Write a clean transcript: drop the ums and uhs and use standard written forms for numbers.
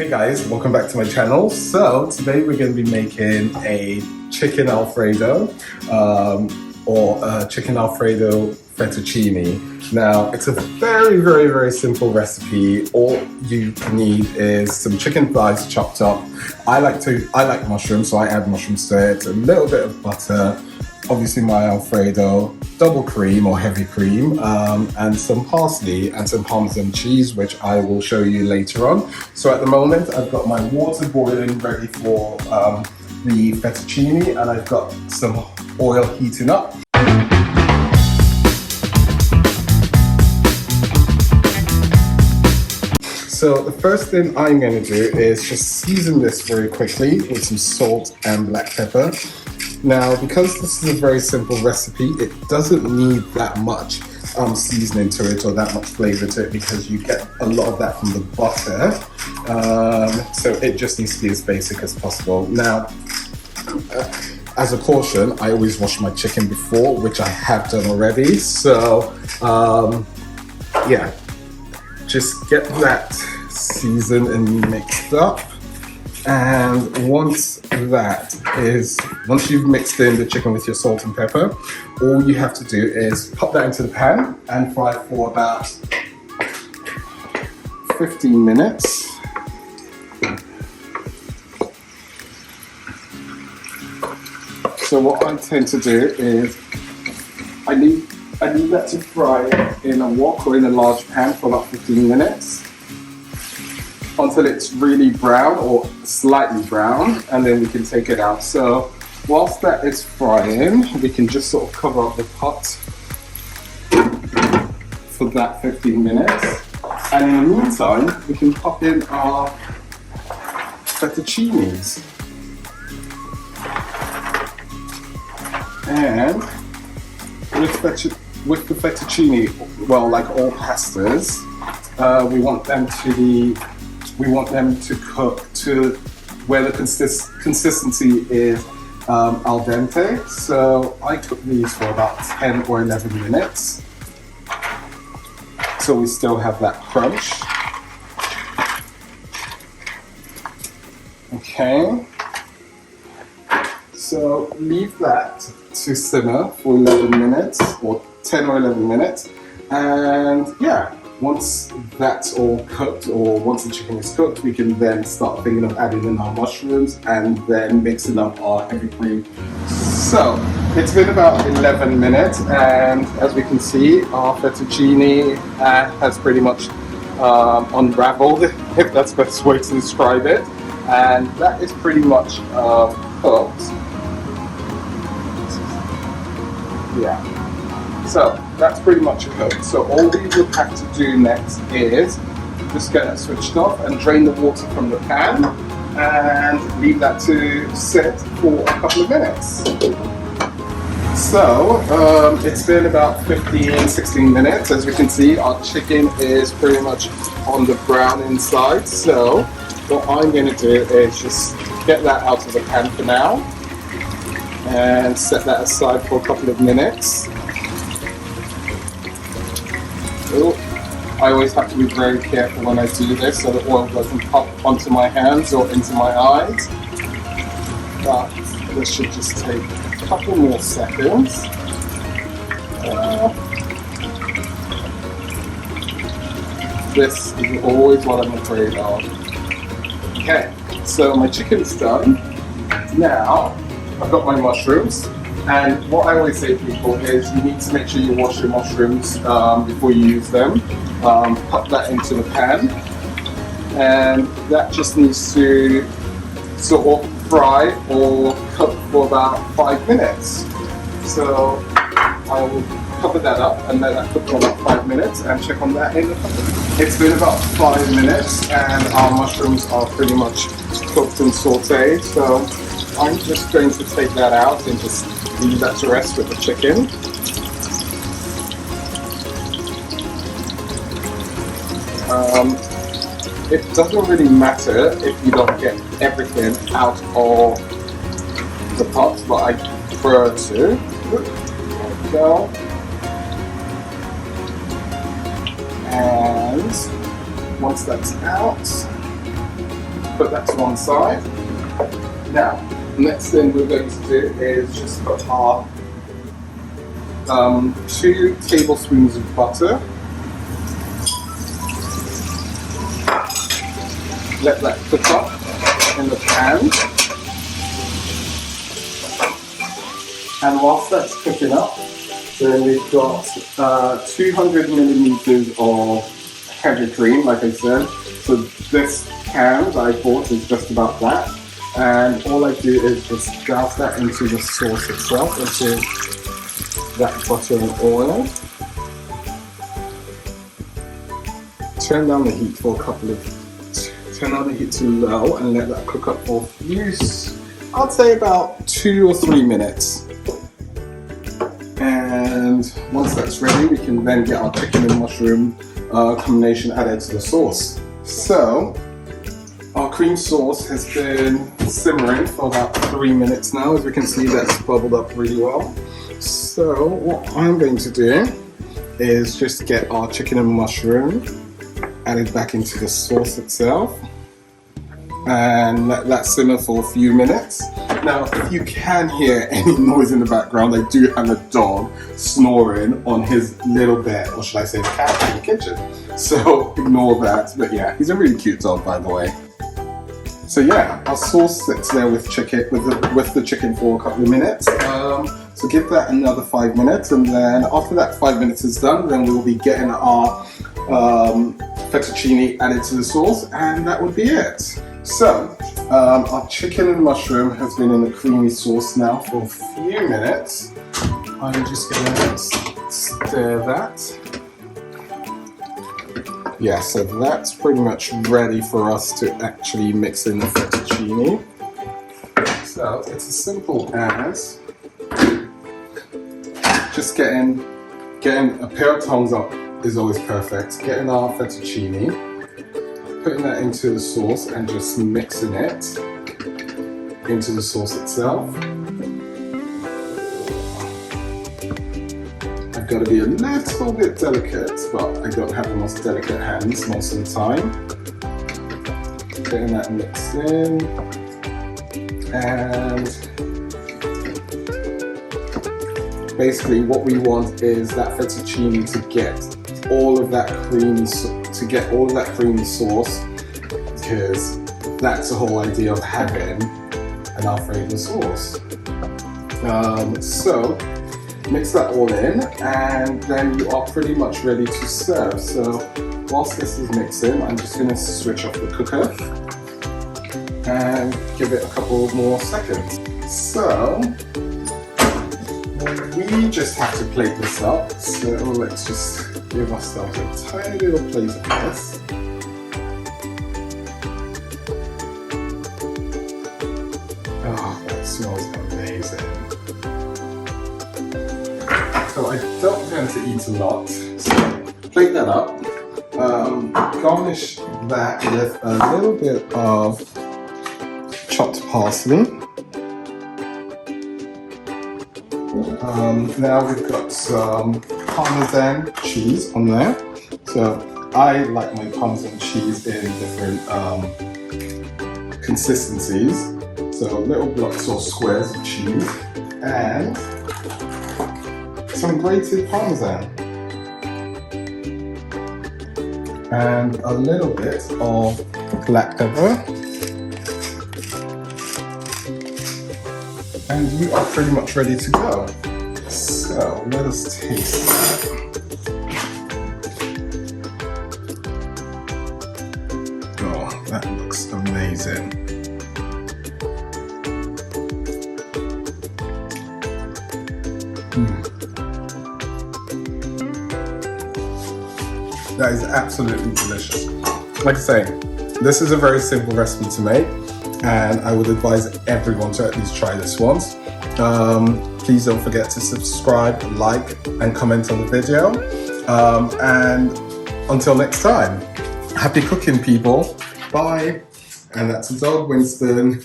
Hey guys, welcome back to my channel. So today we're going to be making a chicken Alfredo or a chicken Alfredo Fettuccine. Now it's a very simple recipe. All you need is some chicken thighs chopped up. I like mushrooms, so I add mushrooms to it, a little bit of butter, obviously my Alfredo, double cream or heavy cream, and some parsley and some Parmesan cheese, which I will show you later on. So at the moment, I've got my water boiling ready for the fettuccine, and I've got some oil heating up. So the first thing I'm going to do is just season this very quickly with some salt and black pepper. Now, because this is a very simple recipe, it doesn't need that much seasoning to it or that much flavor to it, because you get a lot of that from the butter. So it just needs to be as basic as possible. Now, as a caution, I always wash my chicken before, which I have done already. So yeah, just get that seasoned and mixed up. And once you've mixed in the chicken with your salt and pepper, all you have to do is pop that into the pan and fry for about 15 minutes. So what I tend to do is I leave that to fry in a wok or in a large pan for about 15 minutes. Until it's really brown or slightly brown, and then we can take it out. So whilst that is frying, we can just sort of cover up the pot for that 15 minutes. And in the meantime, we can pop in our fettuccines. And with the fettuccine, well, like all pastas, we want them to cook to where the consistency is al dente. So I cook these for about 10 or 11 minutes. So we still have that crunch. Okay. So leave that to simmer for 11 minutes or 10 or 11 minutes. And yeah, once that's all cooked, or once the chicken is cooked, we can then start thinking of adding in our mushrooms and then mixing up our heavy cream. So it's been about 11 minutes, and as we can see, our fettuccine has pretty much unraveled, if that's the best way to describe it. And that is pretty much cooked. Yeah. So that's pretty much cooked. So all we would have to do next is just get that switched off and drain the water from the pan and leave that to sit for a couple of minutes. So it's been about 15-16 minutes. As we can see, our chicken is pretty much on the brown inside. So what I'm going to do is just get that out of the pan for now and set that aside for a couple of minutes. I always have to be very careful when I do this so the oil doesn't pop onto my hands or into my eyes. But this should just take a couple more seconds. This is always what I'm afraid of. Okay, so my chicken's done. Now I've got my mushrooms. And what I always say to people is you need to make sure you wash your mushrooms before you use them. Pop that into the pan, and that just needs to sort of fry or cook for about 5 minutes. So I will cover that up and let that cook for about 5 minutes and check on that in the oven. It's been about 5 minutes and our mushrooms are pretty much cooked and sauteed. So I'm just going to take that out and just leave that to rest with the chicken. It doesn't really matter if you don't get everything out of the pot, but I prefer to. There we go. And once that's out, put that to one side. Now, next thing we're going to do is just put our 2 tablespoons of butter. Let that cook up in the pan. And whilst that's cooking up, then we've got 200 millimeters of heavy cream, like I said. So this can that I bought is just about that. And all I do is just douse that into the sauce itself, into that butter and oil. Turn down the heat for turn down the heat to low and let that cook up for I'd say about 2 or 3 minutes. And once that's ready, we can then get our chicken and mushroom combination added to the sauce. So our cream sauce has been simmering for about 3 minutes now. As we can see, that's bubbled up really well. So what I'm going to do is just get our chicken and mushroom added back into the sauce itself and let that simmer for a few minutes. Now, if you can hear any noise in the background, I do have a dog snoring on his little bed, or should I say cat, in the kitchen. So ignore that. But yeah, he's a really cute dog, by the way. So yeah, our sauce sits there with the chicken for a couple of minutes. So give that another 5 minutes, and then after that 5 minutes is done, then we'll be getting our fettuccine added to the sauce, and that would be it. So our chicken and mushroom has been in the creamy sauce now for a few minutes. I'm just going to stir that. Yeah, so that's pretty much ready for us to actually mix in the fettuccine. So it's as simple as just getting a pair of tongs up is always perfect. Getting our fettuccine, putting that into the sauce and just mixing it into the sauce itself. I've got to be a little bit delicate, but I don't have the most delicate hands most of the time. Getting that mixed in, and basically what we want is that fettuccine to get all of that creamy sauce, because that's the whole idea of having an Alfredo sauce. So mix that all in, and then you are pretty much ready to serve. So whilst this is mixing, I'm just going to switch off the cooker and give it a couple more seconds. So we just have to plate this up. So let's just give ourselves a tiny little plate of this. Oh, that smells amazing. So I don't tend to eat a lot, so plate that up. Garnish that with a little bit of chopped parsley. Now we've got some Parmesan cheese on there. So I like my Parmesan cheese in different consistencies. So little blocks or squares of cheese and some grated Parmesan. And a little bit of black pepper. And you are pretty much ready to go. So let us taste that. Oh, that looks amazing. That is absolutely delicious. Like I say, this is a very simple recipe to make, and I would advise everyone to at least try this once. Please don't forget to subscribe, like, and comment on the video. And until next time, happy cooking, people. Bye. And that's a dog, Winston.